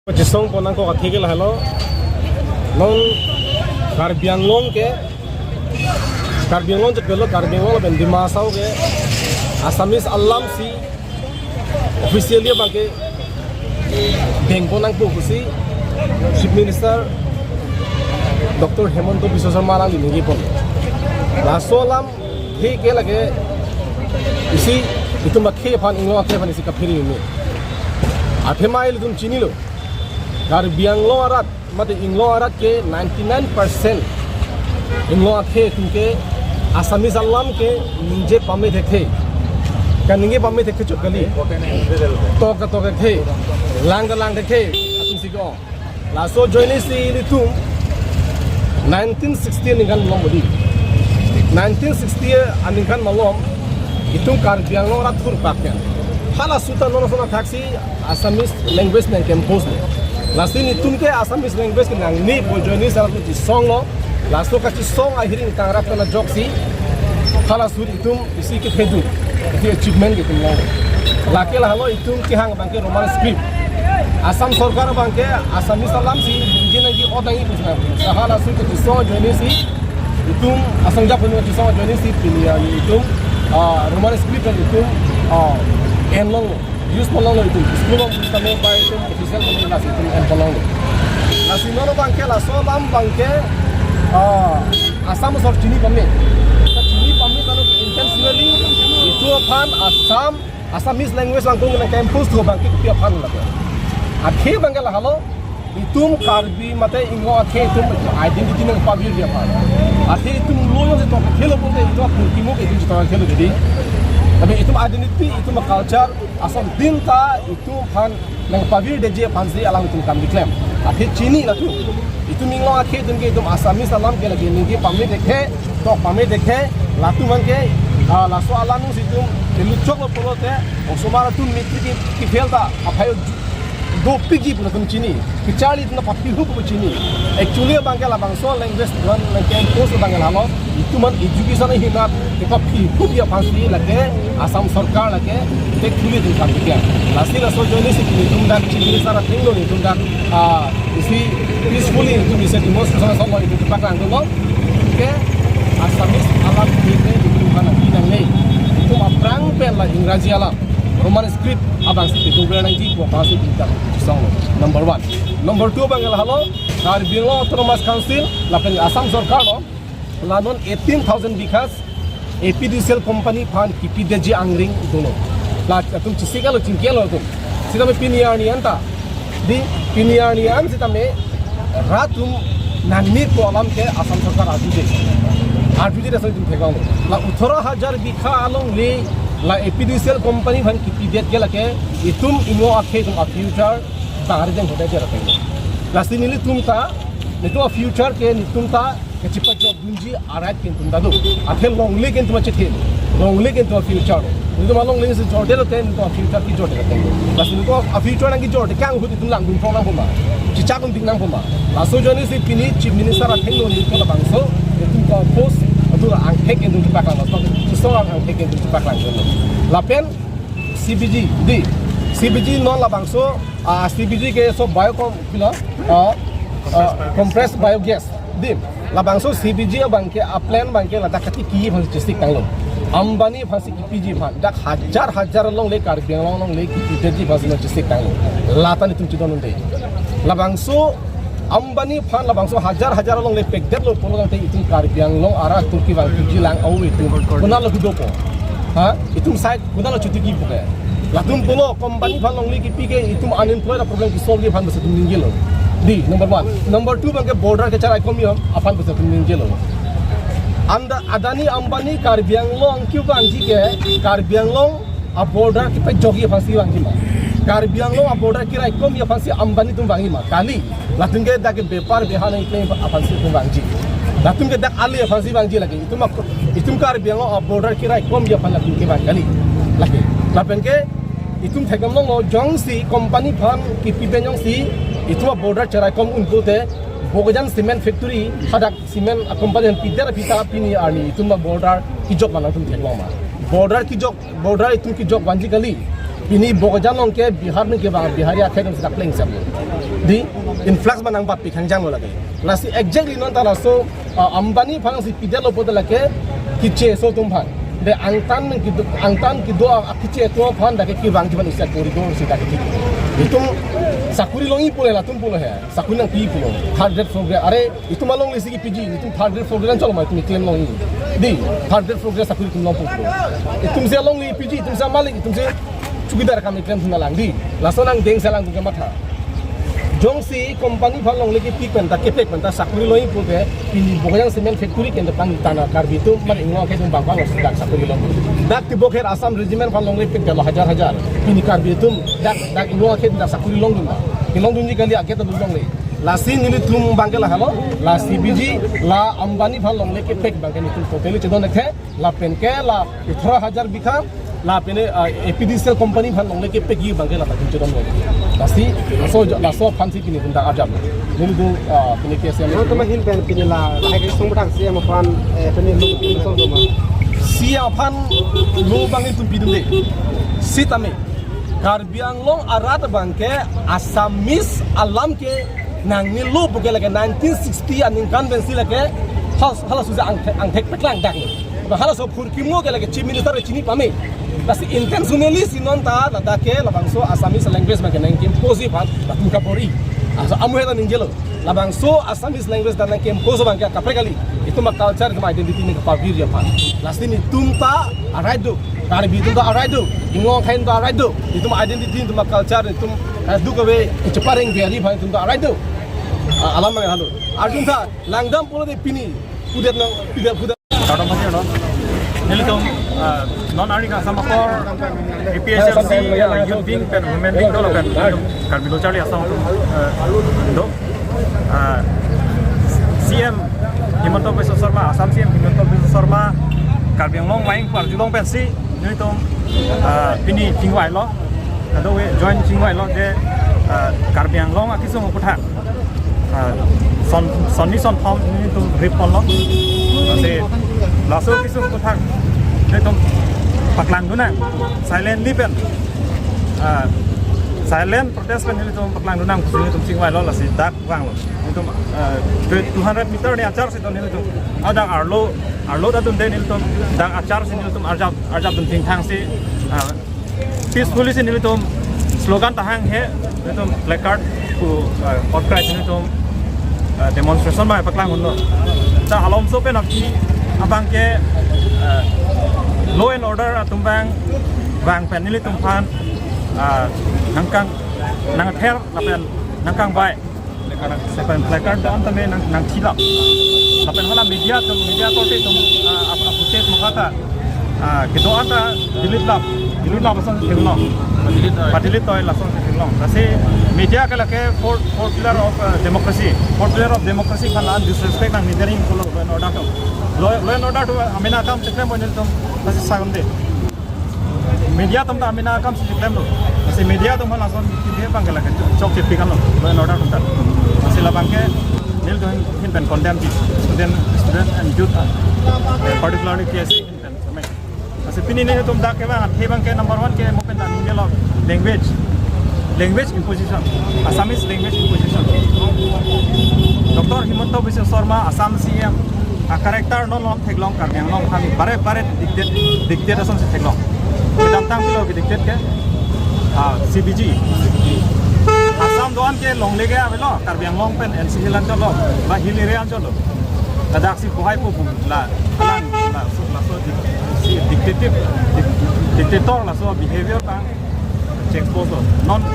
Jisong ponang ko katigil halo non Karbianglong ke Karbianglong je pelo Karbianglong ben Dimasau ke Assamese alam si officially bangke bengponang po kusi Chief Minister Dr. Hemanto Biswa Sarma lang dinigi pon laso alam he ke lage isi itu makhe fan inglo akhe fan isi kapiri ni athemail tum chinilo Karbianglong arat mate inglo arat ke 99% inglo akhe tunke Assamese alam ke ninje pame dekhe kan ninge pame dekhe chokali toka the lang dekhe atum sigo laso joini si litum 1960 ningan lomodi 1960 aningan malom itung Karbianglong arat tur pakya hala suta nono sona taxi Assamese language nang campus Lasin itum ke Assamese language nang ni bojoni sarat ti song lo lasto ka ti song ahiring tangrap na joksi khala sur itum isi ke fedu ti achievement ke tumlo lake la halo itum ki hang bangke roman script Assam sarkar bangke Assamese alam si injina ki odangi pusna sahala sur ti song joni si itum asangja punu ti song joni si piliani itum roman script itum enlong use polong itu school of kami by itu official komunikasi itu en polong nasi nono bangke la so lam bangke Assam sor chini pamne kalau intentionally itu pan Assamese language langkung na campus to bangke pia pan la akhe bangke la halo itum Karbi mate ingo akhe itum identity na pabir dia pan akhe itum loyo se to khelo bolte itu purkimo ke itu to khelo jadi tapi itu identity itu culture asal dinta itu pan nang pavir deje pansi alang itu kam diklaim akhe chini la tu itu minglo akhe tunke itu Assamese alam ke lagi ninge pame dekhe to pame dekhe latu manke laso alam situ luchok lo polote osomara tu mitri ki felta aphayo do pigi pula tum chini kichali tu na papi hu pu chini actually bangala bangso language don na ken post bangala halo itu man education hi na te papi hu dia pansi lage Assam sarkar lage te khuli tu kam dia lasi laso joni si tum dak chini sara thinglo ni tum dak isi peacefully tum isi dimos sama sama itu pakang lo ke Assamese alam kita itu kana bidang nei itu aprang pel la ingraji alam roman script abang itu berang di ko pasi kita song number 1 number 2 bangal halo Karbianglong Autonomous Council lapen Assam sarkar lo lanon 18000 bikas APDCL company fan kipideji angring dono la tum chisikalo chinkelo tum sidame piniani anta di piniani an sidame ratum nanni ko alam ke Assam sarkar आठवीं रसोई तुम फेंका ला 18000 बिखा आलों ले ला APDCL company fun की पीडियत के लगे इतुम इमो आखे तुम फ्यूचर बाहर जंग होता है रखेंगे लास्ट दिन तुम ता नहीं तो फ्यूचर के तुम ता के चिपा जॉब दूंजी आरात के तुम दादो आखे लॉन्गले के तुम अच्छे थे लॉन्गले के तुम फ्यूचर नहीं तो मालूम लेकिन से जोड़े रहते हैं तो फ्यूचर की जोड़े रहते हैं लास्ट दिन तो फ्यूचर ना की जोड़े क्या होती तुम लांग दूँ ना बोला चिचा तुम दिखना बोला लास्ट जो नहीं सिर्फ पिनी चीफ मिनिस्टर रखेंगे उन्हीं को लबांगसो तुम का post itu angkek yang untuk paklan, seorang angkek yang untuk paklan. Lapen CBG, di CBG non labangso, CBG ke so biokom bila, compressed biogas, di labangso CBG bangke upland bangke ladak kati kiye fasi cistik tanglo. Ambani fasi KPG fan, dak hajar long le Karbianglong long le KPG fasi no cistik tanglo. Latan itu cudon unde. Labangso Ambani fan labangso hajar long le pekdet lo polo nang itu Karbianglong arah Turki bang jilang au itu kunal lo hidopo ha itu side kunal lo cuti ki buka latum polo company fan long le ki pike itu unemployed problem ki solve fan besa tum ningelo di number 1 number 2 bang ke border ke cara ekonomi afan besa tum ningelo anda Adani Ambani Karbianglong kyu bangji ke Karbianglong a border ki pe jogi fasi bangji ma Karbianglong a border kira ekonomi fasi Ambani tum bangi ma kali latung ke dak bepar behana ikle afansi tum bangji latung ke dak ali afansi bangji lagi itum Karbianglong a border kira ekonomi afan latung ke bang kali lagi lapen ke itum thegamlong lo jongsi company fan ki pibenyong si itu a border cara kom unbote bogajan cement factory hadak cement company pidera pita pini ani itum border ki job mana tum thegamlong ma border ki job border itum ki job banji kali Ini bokajan long ke Bihar ni ke bang Bihari akhir ni sudah playing sebelum. Di influx manang bat pikang jang lo lagi. Lasi exactly non tara so Ambani phang si pidel lo bodal ke kiche so tumpan. De angtan kido kiche to phan da ke ki bang jiban usia koridor si da ke. Itu sakuri longi pule la tum pule hai. Sakuri nang pi pulo. Third grade program. Are itu malong lisi ki PG. Itu third grade program chalo mai tu claim longi. Di third grade program sakuri tum long pulo. Itu se longi PG. Itu se malik. Itu se Cukidar kami klaim tunalang di, langsung nang deng selang juga mata. Jongsi company falong lagi pik penta kepek penta sakuri loing pulte, ini bukan semen factory kena pang tanah karbi itu, mana ingin orang itu bangkang loh sudah sakuri loing. Dak tiboker Assam regiment falong lagi pik jalo hajar, ini karbi itu, dak ingin orang itu dak sakuri loing dulu. Ilong dulu kali akhir tu dulu lagi. Lasi nili tum bangkel lah halo, lasi biji, la Ambani falong lagi pik bangkel itu total itu donat la penke la 18,000 bikam. La pene APDCL company fan long leke pegi bangke la pakin chodom lo lasi laso fancy kini tunda ajam nilu do pene kese no tama hil pen pini la hai ke song batang siam fan pene lu song do ma sia fan lo bangin tu bidum de sitame Karbiang long arat bangke Asamis alam ke nang nilu buke leke 1960 aning konvensi leke hala suza angtek petlang dak hala so purkimo ke leke chief minister chini pame Lasi intentionally sinon ta ladake labangso Assamese language makin nangkem posi pan latung kapori. Asa amu heta ninggelo. Labangso Assamese language dan nangkem poso bangka kaprekali. Itu mak culture itu mak identity ni kapavir ya pan. Lasi ni tumta araido. Karbi tumta araido. Ingong kain tumta araido. Itu mak identity itu mak culture itu du kawe cepareng biari pan tumta araido. Alam mang halo. Arjun ta langdam polo de pini. Kudet nang kudet. Kadang macam no. Nilitum non-earning Assam for APHLC youth wing pen women wing dolo pen Karbilo Charlie Assam do CM Himanta Biswa Sarma Assam CM Himanta Biswa Sarma Karbiang long maing Parjulong pen si nilitum pini Chingwai lo ado we join Chingwai lo de Karbiang long akisong ukutha Sonni son Tom nilitum ripon lo se laso kisung ukutha nilitum paklang dunang silent lipen silent protest pen nilitum paklang dunang kusuni tum Chingwai lo lasi dak wang lo nilitum 200 meter ni acar situ nilitum ada arlo datun de nilitum dak acar si nilitum arjab dun tingtang si peacefully si nilitum slogan tahang he nilitum placard ku outcry nilitum demonstration mai paklang undo da halom so pen apki abang ke law and order atumbang bang pen nili tumpan nangkang nang ther lapen nangkang bai sepen placard dan tame nang thila lapen hala media to te update mukhata kido ata delete lab asan thilno delete toy lason thilno ase media kala ke fourth pillar of democracy kan disrespect nang nidering ko law and order to amina kam cheklem bonel tum ase sagunde media tum ta amina kam cheklem lo ase media tum lason kide bangala ke chok chepi kan law and order tum ta ase la bangke nil don hin pen condemn student and youth particularly case in pen samai ase pini ne tum da ke bang the bang ke number 1 ke mo pen da ningelo language imposition Assamese language imposition Dr. Himanta Biswa Sarma Assam CM a character non long theglong Karbiang long kami bare dictate ason se theglong kidam tang pilo ki dictate ke CBG Assam doan ke long lege avelo Karbiang long pen NCC lan cholo ba hill area cholo ladak si pohai po la so dictator la so behavior ka check poso non